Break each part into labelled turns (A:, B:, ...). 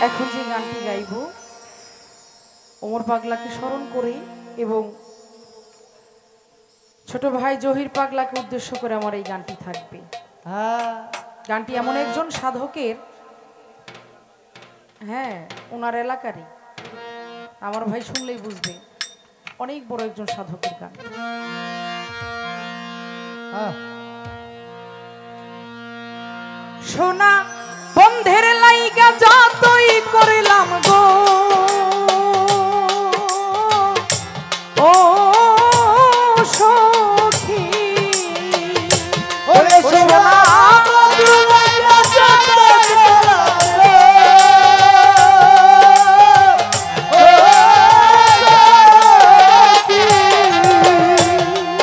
A: এখন যে গানটি গাইব ওমর পাগলাকে স্মরণ করে এবং ছোট ভাই জহির পাগলাকে উদ্দেশ্য করে আমার এই গানটি থাকবে। গানটি এমন একজন সাধকের, হ্যাঁ ওনার এলাকারই, আমার ভাই শুনলেই বুঝবে অনেক বড় একজন সাধকের গান। সোনা বন্ধের লাইগা যতই করিলাম গো ও সখী, ওরে সোনা বন্ধের লাইগা যতই করিলাম গো,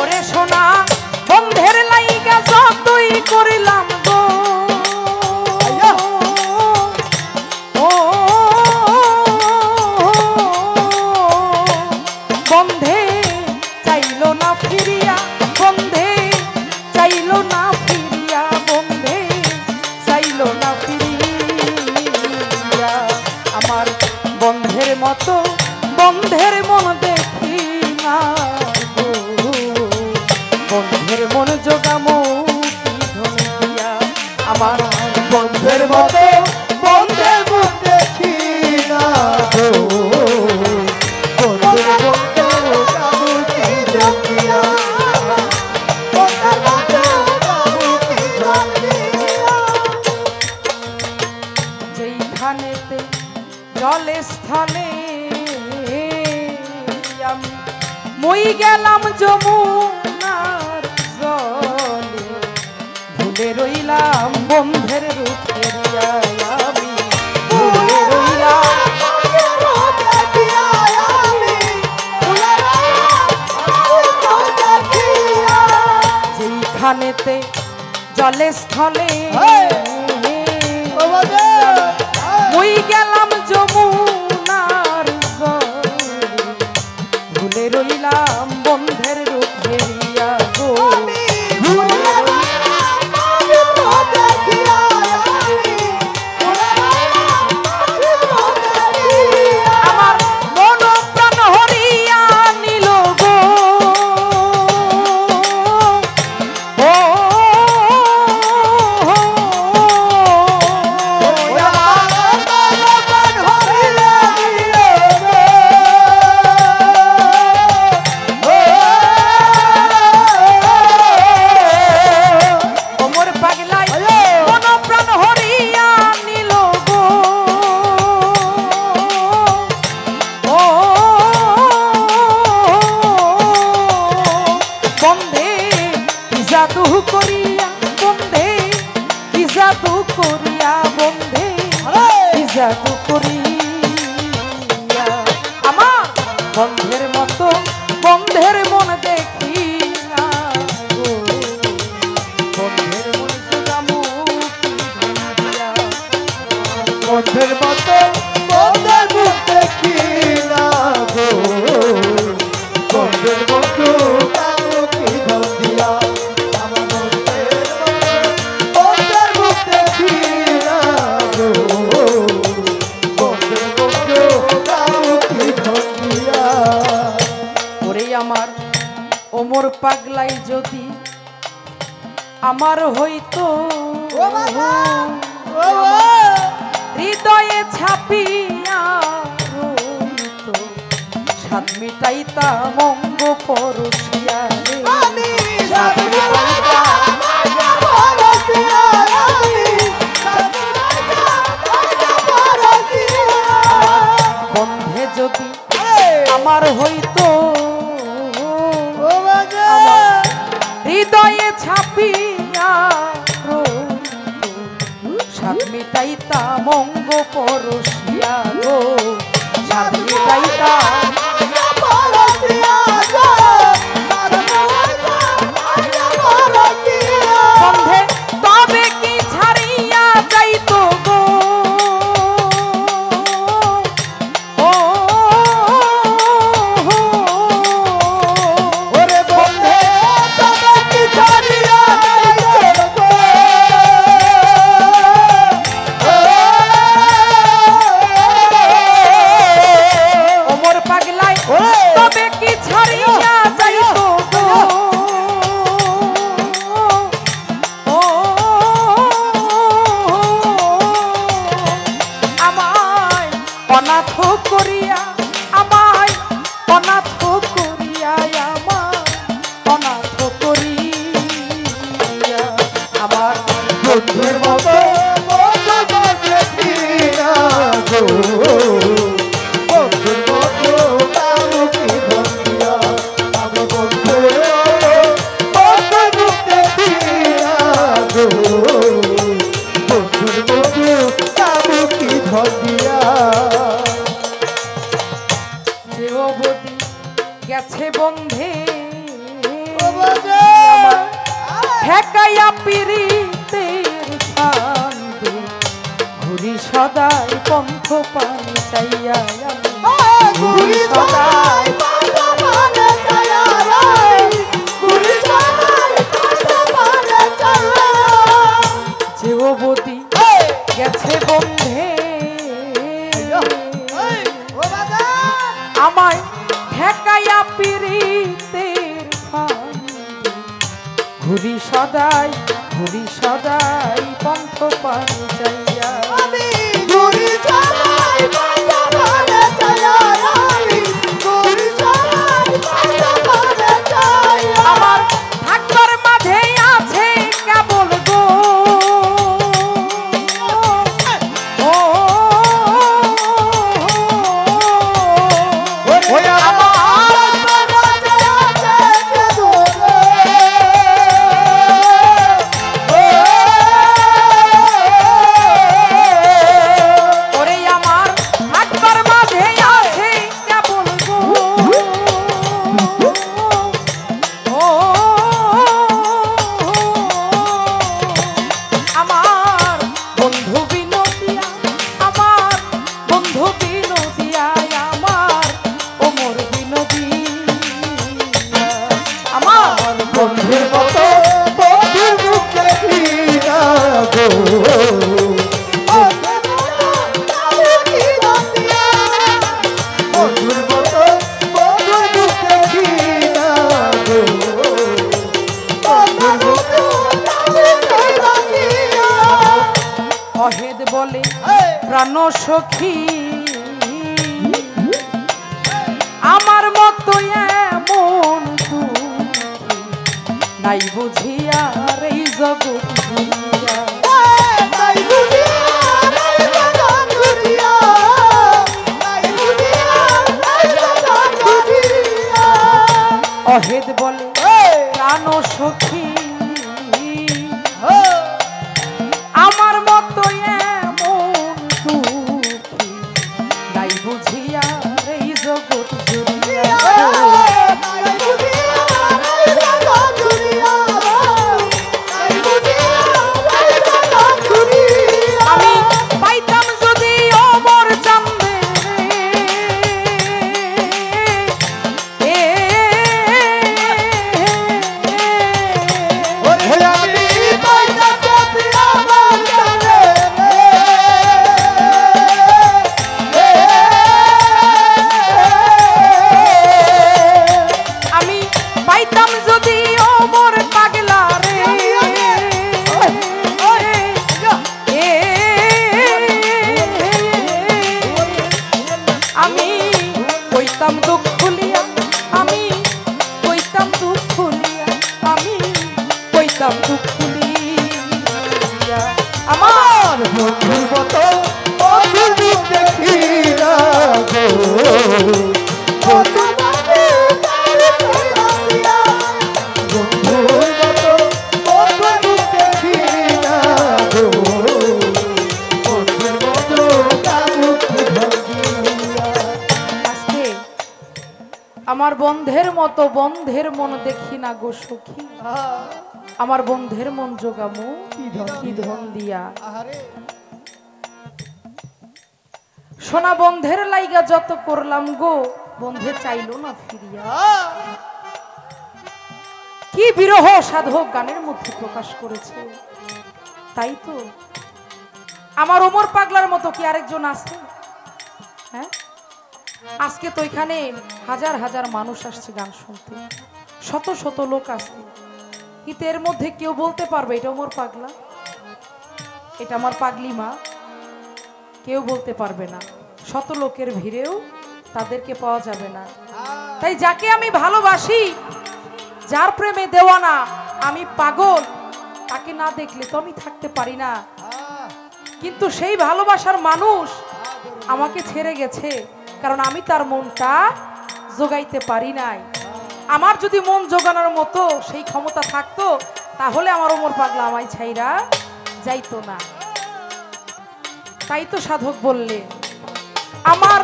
A: ওরে সোনা বন্ধের লাইগা যতই করিলাম মতো বন্ধের মন দেখি না গো, বন্ধের মন জোগামো দিয়া আমার বন্ধের মতো বন্ধের মন দেখি না গো, বন্ধের মন জোগামো দিয়া যেইখানেতে জলে স্থলে আমি মই গেলাম যমুনার জলে, ভুলে রইলাম বন্ধের রূপে আমি ভুলে রইলাম যেইখানেতে জলে স্থলে মই গেলাম যমুনার জলে, ভুলে রইলাম বন্ধের রূপ ধরিয়া গো, আমার মন প্রাণ হরিয়া নিল গো জাদু করিয়া আমার বন্ধের মতো বন্ধের মন দেখি না গো, বন্ধের মন জোগামো দিয়া বন্ধের মতো বন্ধের মন দেখি না গো, বন্ধের মতো জোগামো দিয়া আমার বন্ধের মন দেখি না গো, আমার ওমর পাগলাই যদি আমার হইতো হৃদয়ে ছাপিয়া রইত, স্বাদ মিটাইতা মঙ্গ পরশিয়া বন্ধে যদি আমার হইতো হৃদয়ে ছাপিয়া স্বাদ মিটাইতা মঙ্গ পরশিয়া গো, স্বাদ মিটাইতা বন্ধে তবে কি ছাড়িয়া যাইতো গো করিয়া আমায় অনাথ করিয়া আমায় অনাথ করিয়া আমার
B: বন্ধুর মতো বন্ধুর মতো কাউকে ধরিয়া আমি বন্ধুর মুখ দেখিয়া গো বন্ধুর মতো কাউকে ধরিয়া
A: যে অবধি গেছে বন্ধে ঠেকাইয়া পিরিতের ফান্দে ঘুরি সদাই পন্থ পানি চাইয়া
B: ঘুরি সদাই পন্থ পানি চাইয়া ঘুরি সদাই পন্থ পানি চাইয়া
A: যে অবধি গেছে বন্ধে আমায় ঠেকাইয়া পিরিতের ফান্দে ঘুরি সদাই পন্থ পানি চাইয়া
B: ঘুরি সদাই পন্থ পানি চাইয়া ঘুরি সদাই পন্থ পানি চাইয়া
A: আমার থাকবার মাঝে আছে কেবল গো
B: বন্ধুর মতো বন্ধুর মুখ দেখিয়া গো বন্ধুর মতো বন্ধুর মুখ দেখিয়া গো
A: অহেদ বলে প্রাণ সখী আমার মতো এমন নাই বুঝিয়া এই জগৎ দুনিয়া
B: নাই বুঝিয়া নাই জগৎ দুনিয়া নাই বুঝিয়া নাই জগৎ দুনিয়া
A: অহেদ বলে প্রাণ সখী আমার মতো এমন দুঃখী নাই বুঝিয়া এই জগৎ দুনিয়া আমি পাইতাম যদি অমর জানবে আমি পাইতাম যদি অমর পাগলা রে আমি কইতাম দুঃখ খুলিয়া আমি কইতাম দুঃখ খুলিয়া আমি কইতাম দুঃখ খুলিয়া আমার
B: বন্ধুর মতো বন্ধুর মুখ দেখিয়া গো বন্ধুর মতো বন্ধুর মুখ দেখিয়া গো বন্ধুর মতো কাউকে ধরিয়া
A: আজকে আমার বন্ধের মতো বন্ধের মন দেখি না গো সখী আমার বন্ধের মন জোগামু কি ধন দিয়া সোনা বন্ধের লাইগা যত করলাম গো বন্ধে চাইলো না ফিরিয়া কি বিরহ সাধক গানের মধ্যে প্রকাশ করেছে তাই তো আমার ওমর পাগলার মতো কি আরেকজন আছে হ্যাঁ আজকে তো এখানে হাজার হাজার মানুষ আসছে গান শুনতে শত শত লোক আসছে কিন্তু এর মধ্যে কেউ বলতে পারবে এটা ওমর পাগলা এটা আমার পাগলি মা কেউ বলতে পারবে না শত লোকের ভিড়েও তাদেরকে পাওয়া যাবে না। তাই যাকে আমি ভালোবাসি, যার প্রেমে দেওয়ানা, আমি পাগল, তাকে না দেখলে তো আমি থাকতে পারি না। কিন্তু সেই ভালোবাসার মানুষ আমাকে ছেড়ে গেছে, কারণ আমি তার মনটা জোগাইতে পারি নাই। আমার যদি মন জোগানোর মতো সেই ক্ষমতা থাকতো, তাহলে আমার ওমর পাগলা আমায় ছাইরা যাইতো না। তাই তো সাধক বললে, আমার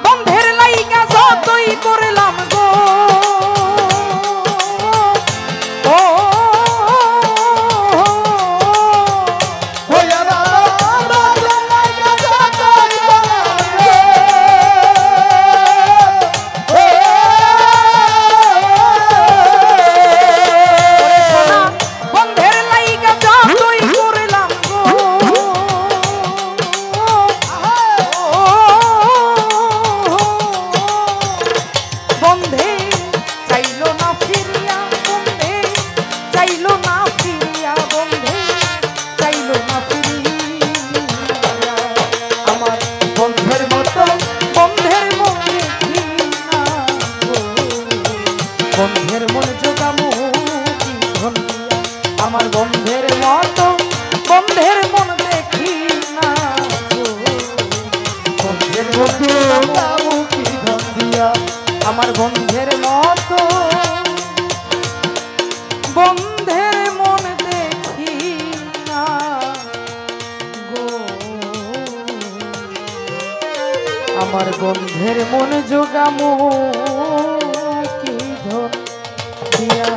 A: বন্ধের লাইগা যতই করলাম গো, ও বন্ধের মন জোগামু কি ধন দিয়া, আমার বন্ধের মতো বন্ধের মন দেখি না, বন্ধের মন জোগামু কি ধন দিয়া, আমার বন্ধের মতো বন্ধের মন দেখি না গো, আমার বন্ধের মন জোগামু কি ধন দিয়া।